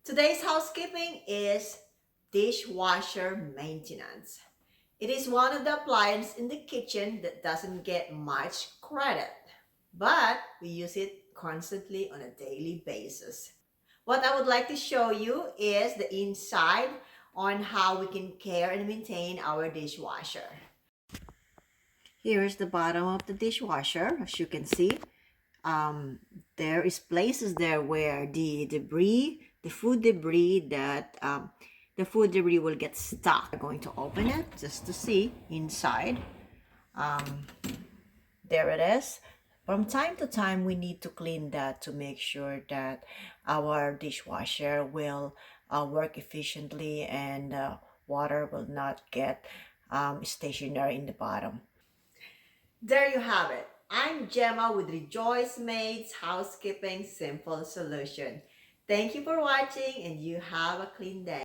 Today's housekeeping is dishwasher maintenance. It is one of the appliances in the kitchen that doesn't get much credit, but we use it constantly on a daily basis. What I would like to show you is the inside on how we can care and maintain our dishwasher. Here is the bottom of the dishwasher. As you can see, um, there is places there where the food debris the food debris will get stuck. I'm going to open it just to see inside. Um, there it is. From time to time, we need to clean that to make sure that our dishwasher will work efficiently and water will not get stationary in the bottom. There you have it. I'm Gemma with Rejoice Maids Housekeeping Simple Solution. Thank you for watching and you have a clean day.